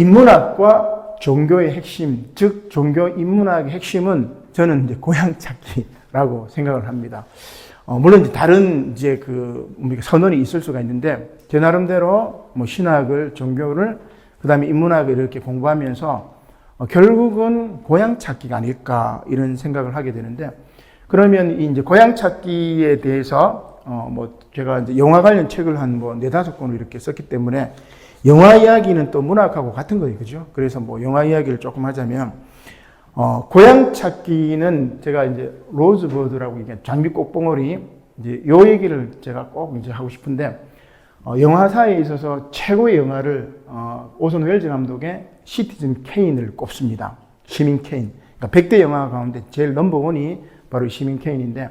인문학과 종교의 핵심, 즉 종교 인문학의 핵심은 저는 이제 고향 찾기라고 생각을 합니다. 물론 이제 다른 이제 그 선언이 있을 수가 있는데 제 나름대로 뭐 신학을, 종교를, 그다음에 인문학을 이렇게 공부하면서 결국은 고향 찾기가 아닐까 이런 생각을 하게 되는데, 그러면 이제 고향 찾기에 대해서 뭐 제가 이제 영화 관련 책을 한 뭐 4-5권을 이렇게 썼기 때문에 영화 이야기는 또 문학하고 같은 거예요, 그죠? 그래서 뭐 영화 이야기를 조금 하자면 고향 찾기는 제가 이제 로즈버드라고 이게 장미 꽃봉오리 이제 요 얘기를 제가 꼭 이제 하고 싶은데, 영화사에 있어서 최고의 영화를 오손 웰즈 감독의 시티즌 케인을 꼽습니다. 시민 케인. 그러니까 100대 영화 가운데 제일 넘버원이 바로 시민 케인인데,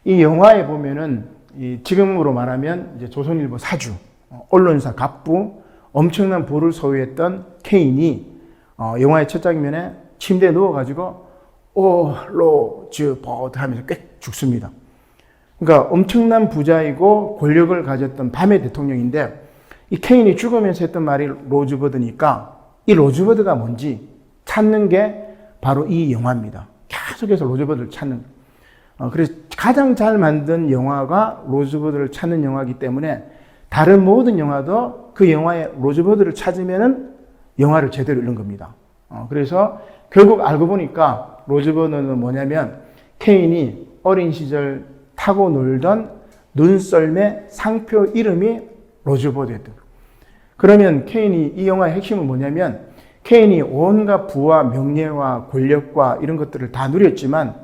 이 영화에 보면은 지금으로 말하면 이제 조선일보 사주, 언론사 갑부, 엄청난 부를 소유했던 케인이 영화의 첫 장면에 침대에 누워가지고 오 로즈버드 하면서 꽤 죽습니다. 그러니까 엄청난 부자이고 권력을 가졌던 밤의 대통령인데, 이 케인이 죽으면서 했던 말이 로즈버드니까 이 로즈버드가 뭔지 찾는 게 바로 이 영화입니다. 계속해서 로즈버드를 찾는. 그래서 가장 잘 만든 영화가 로즈버드를 찾는 영화이기 때문에 다른 모든 영화도 그 영화의 로즈버드를 찾으면은 영화를 제대로 읽는 겁니다. 그래서 결국 알고 보니까 로즈버드는 뭐냐면 케인이 어린 시절 타고 놀던 눈썰매 상표 이름이 로즈버드였던 거예요. 그러면 케인이 이 영화의 핵심은 뭐냐면 케인이 온갖 부와 명예와 권력과 이런 것들을 다 누렸지만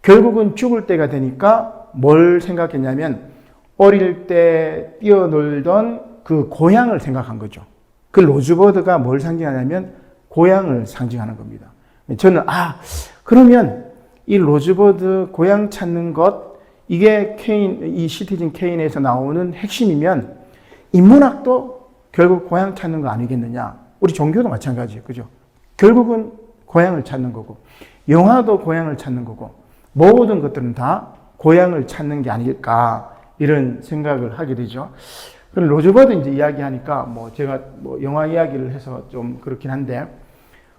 결국은 죽을 때가 되니까 뭘 생각했냐면 어릴 때 뛰어놀던 그 고향을 생각한 거죠. 그 로즈버드가 뭘 상징하냐면 고향을 상징하는 겁니다. 저는 그러면 이 로즈버드 고향 찾는 것, 이게 케인, 이 시티즌 케인에서 나오는 핵심이면 인문학도 결국 고향 찾는 거 아니겠느냐. 우리 종교도 마찬가지예요. 그죠? 결국은 고향을 찾는 거고, 영화도 고향을 찾는 거고, 모든 것들은 다 고향을 찾는 게 아닐까 이런 생각을 하게 되죠. 그럼 로즈버드 이제 이야기하니까 뭐 제가 뭐 영화 이야기를 해서 좀 그렇긴 한데,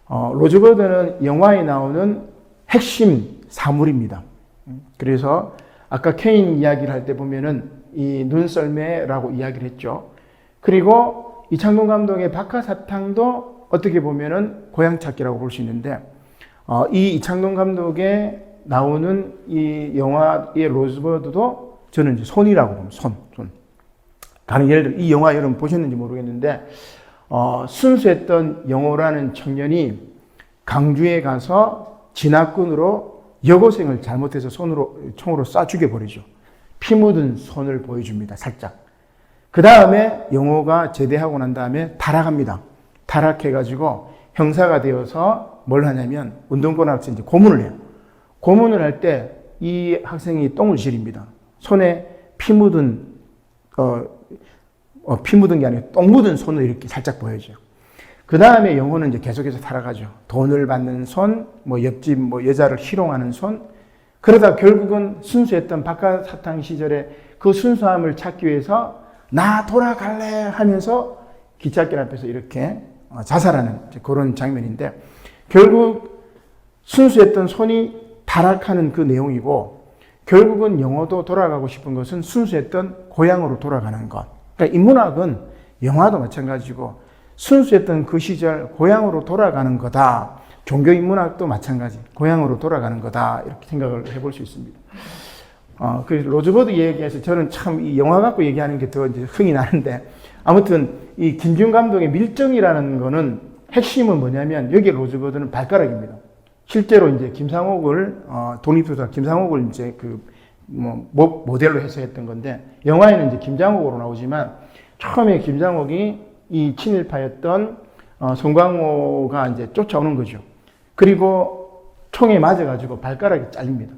로즈버드는 영화에 나오는 핵심 사물입니다. 그래서 아까 케인 이야기를 할 때 보면은 이 눈썰매라고 이야기를 했죠. 그리고 이창동 감독의 박하사탕도 어떻게 보면은 고향 찾기라고 볼 수 있는데, 이 이창동 감독의 나오는 이 영화의 로즈버드도 저는 이제 손이라고 봅니다. 손. 다른 예를 들어 이 영화 여러분 보셨는지 모르겠는데, 순수했던 영호라는 청년이 강주에 가서 진압군으로 여고생을 잘못해서 총으로 쏴 죽여버리죠. 피 묻은 손을 보여줍니다. 살짝. 그 다음에 영호가 제대하고 난 다음에 타락합니다. 타락해가지고 형사가 되어서 뭘 하냐면 운동권 학생 이제 고문을 해요. 고문을 할 때 이 학생이 똥을 지립니다. 손에 피 묻은 게 아니라 똥 묻은 손을 이렇게 살짝 보여줘요. 그 다음에 영호는 이제 계속해서 타락하죠. 돈을 받는 손, 뭐 옆집 뭐 여자를 희롱하는 손. 그러다 결국은 순수했던 박하사탕 시절에 그 순수함을 찾기 위해서 나 돌아갈래 하면서 기찻길 앞에서 이렇게 자살하는 그런 장면인데, 결국 순수했던 손이 타락하는 그 내용이고, 결국은 영호도 돌아가고 싶은 것은 순수했던 고향으로 돌아가는 것. 그러니까 인문학은 영화도 마찬가지고 순수했던 그 시절 고향으로 돌아가는 거다. 종교 인문학도 마찬가지. 고향으로 돌아가는 거다. 이렇게 생각을 해볼 수 있습니다. 그래서 로즈버드 얘기해서 저는 참 이 영화 갖고 얘기하는 게 더 이제 흥이 나는데, 아무튼 이 김지훈 감독의 밀정이라는 거는 핵심은 뭐냐면 여기 로즈버드는 발가락입니다. 실제로 이제 김상옥을 독립투사 김상옥을 이제 모델로 해서 했던 건데, 영화에는 이제 김장옥으로 나오지만 처음에 김장옥이 이 친일파였던 송광호가 이제 쫓아오는 거죠. 그리고 총에 맞아가지고 발가락이 잘립니다.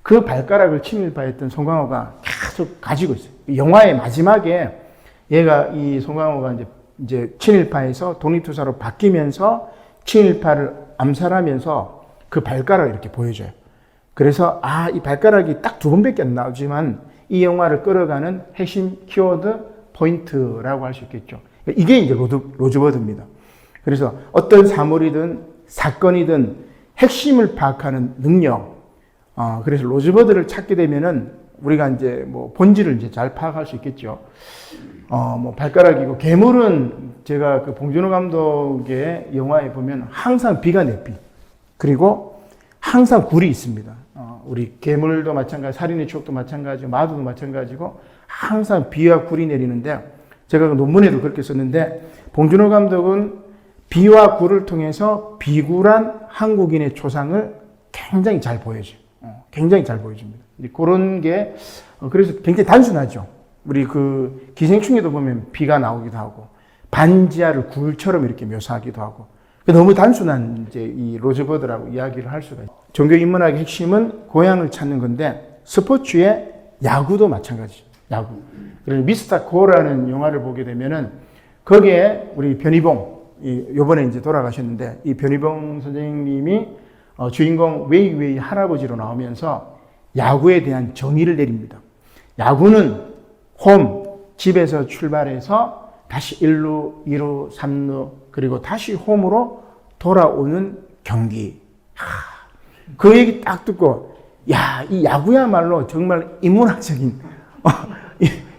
그 발가락을 친일파였던 송광호가 계속 가지고 있어요. 영화의 마지막에 얘가 이 송광호가 이제 친일파에서 독립투사로 바뀌면서 친일파를 암살하면서 그 발가락을 이렇게 보여줘요. 그래서 이 발가락이 딱 2번밖에 안 나오지만 이 영화를 끌어가는 핵심 키워드 포인트라고 할 수 있겠죠. 이게 이제 로즈버드입니다. 그래서 어떤 사물이든 사건이든 핵심을 파악하는 능력. 그래서 로즈버드를 찾게 되면은 우리가 이제 뭐 본질을 이제 잘 파악할 수 있겠죠. 뭐 발가락이고, 괴물은 제가 그 봉준호 감독의 영화에 보면 항상 비가 내비, 그리고 항상 굴이 있습니다. 우리 괴물도 마찬가지, 살인의 추억도 마찬가지고, 마도도 마찬가지고, 항상 비와 굴이 내리는데, 제가 그 논문에도 그렇게 썼는데, 봉준호 감독은 비와 굴을 통해서 비굴한 한국인의 초상을 굉장히 잘 보여줘요. 굉장히 잘 보여줍니다. 그런 게, 그래서 굉장히 단순하죠. 우리 그 기생충에도 보면 비가 나오기도 하고, 반지하를 굴처럼 이렇게 묘사하기도 하고, 너무 단순한 이제 이 로즈버드라고 이야기를 할 수가 있어요. 종교 인문학의 핵심은 고향을 찾는 건데, 스포츠의 야구도 마찬가지죠. 야구. 그래서 미스터 코라는 영화를 보게 되면은 거기에 우리 변희봉, 요번에 이제 돌아가셨는데, 이 변희봉 선생님이 주인공 웨이웨이 할아버지로 나오면서 야구에 대한 정의를 내립니다. 야구는 홈, 집에서 출발해서 다시 1루, 2루, 3루, 그리고 다시 홈으로 돌아오는 경기. 그 얘기 딱 듣고, 야, 이 야구야말로 정말 인문학적인,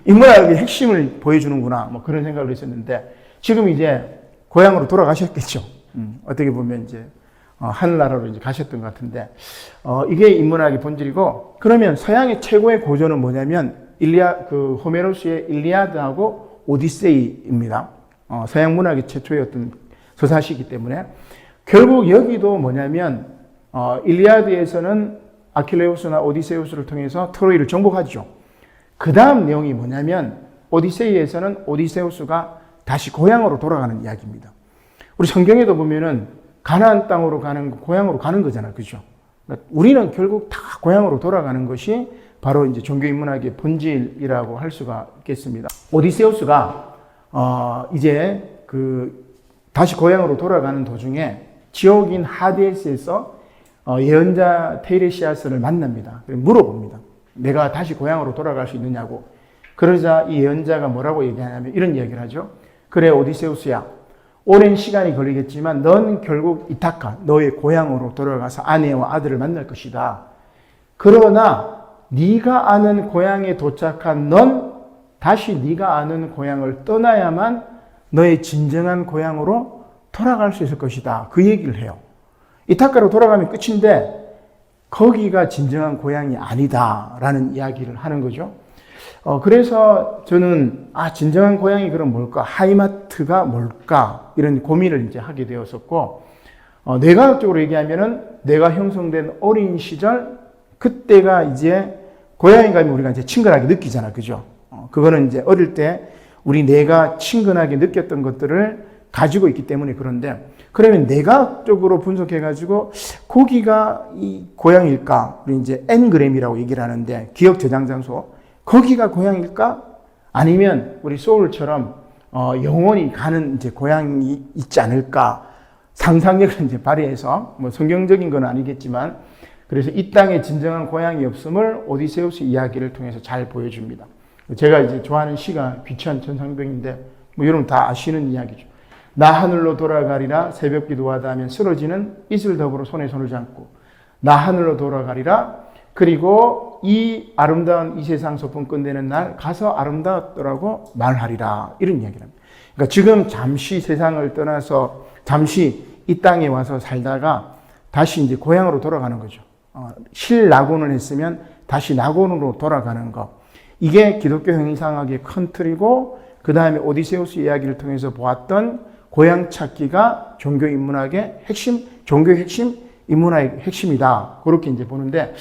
인문학의 핵심을 보여주는구나. 뭐 그런 생각을 했었는데, 지금 이제 고향으로 돌아가셨겠죠. 어떻게 보면 이제, 하늘나라로 이제 가셨던 것 같은데, 이게 인문학의 본질이고, 그러면 서양의 최고의 고전은 뭐냐면, 호메로스의 일리아드하고 오디세이입니다. 서양 문학의 최초의 어떤 서사시이기 때문에, 결국 여기도 뭐냐면, 일리아드에서는 아킬레우스나 오디세우스를 통해서 트로이를 정복하죠. 그 다음 내용이 뭐냐면, 오디세이에서는 오디세우스가 다시 고향으로 돌아가는 이야기입니다. 우리 성경에도 보면은 가나안 땅으로 가는, 고향으로 가는 거잖아요. 그죠? 그러니까 우리는 결국 다 고향으로 돌아가는 것이 바로 이제 종교 인문학의 본질이라고 할 수가 있겠습니다. 오디세우스가, 이제 다시 고향으로 돌아가는 도중에 지옥인 하데스에서 예언자 테이레시아스를 만납니다. 물어봅니다. 내가 다시 고향으로 돌아갈 수 있느냐고. 그러자 이 예언자가 뭐라고 얘기하냐면 이런 이야기를 하죠. 그래, 오디세우스야. 오랜 시간이 걸리겠지만 넌 결국 이타카, 너의 고향으로 돌아가서 아내와 아들을 만날 것이다. 그러나 네가 아는 고향에 도착한 넌 다시 네가 아는 고향을 떠나야만 너의 진정한 고향으로 돌아갈 수 있을 것이다. 그 얘기를 해요. 이타카로 돌아가면 끝인데 거기가 진정한 고향이 아니다라는 이야기를 하는 거죠. 그래서 저는 진정한 고향이 그럼 뭘까? 하이마트가 뭘까? 이런 고민을 이제 하게 되었었고, 뇌과학적으로 얘기하면은 뇌가 형성된 어린 시절, 그때가 이제 고향에 가면 우리가 이제 친근하게 느끼잖아. 그죠? 그거는 이제 어릴 때 우리 뇌가 친근하게 느꼈던 것들을 가지고 있기 때문에 그런데, 그러면 뇌과학적으로 분석해가지고 거기가 이 고향일까? 우리 이제 엔그램이라고 얘기를 하는데, 기억 저장 장소. 거기가 고향일까? 아니면 우리 소울처럼 영원히 가는 이제 고향이 있지 않을까? 상상력을 이제 발휘해서, 뭐 성경적인 건 아니겠지만, 그래서 이 땅에 진정한 고향이 없음을 오디세우스 이야기를 통해서 잘 보여줍니다. 제가 이제 좋아하는 시가 귀천 천상병인데, 뭐 여러분 다 아시는 이야기죠. 나 하늘로 돌아가리라 새벽 기도하다 하면 쓰러지는 이슬 더불어 손에 손을 잡고, 나 하늘로 돌아가리라, 그리고 이 아름다운 이 세상 소풍 끝내는 날 가서 아름다웠더라고 말하리라. 이런 이야기를 합니다. 그러니까 지금 잠시 세상을 떠나서 잠시 이 땅에 와서 살다가 다시 이제 고향으로 돌아가는 거죠. 실낙원을 했으면 다시 낙원으로 돌아가는 거. 이게 기독교 형이상학의 큰 틀이고, 그 다음에 오디세우스 이야기를 통해서 보았던 고향 찾기가 종교 인문학의 핵심, 종교의 핵심, 인문학의 핵심이다. 그렇게 이제 보는데,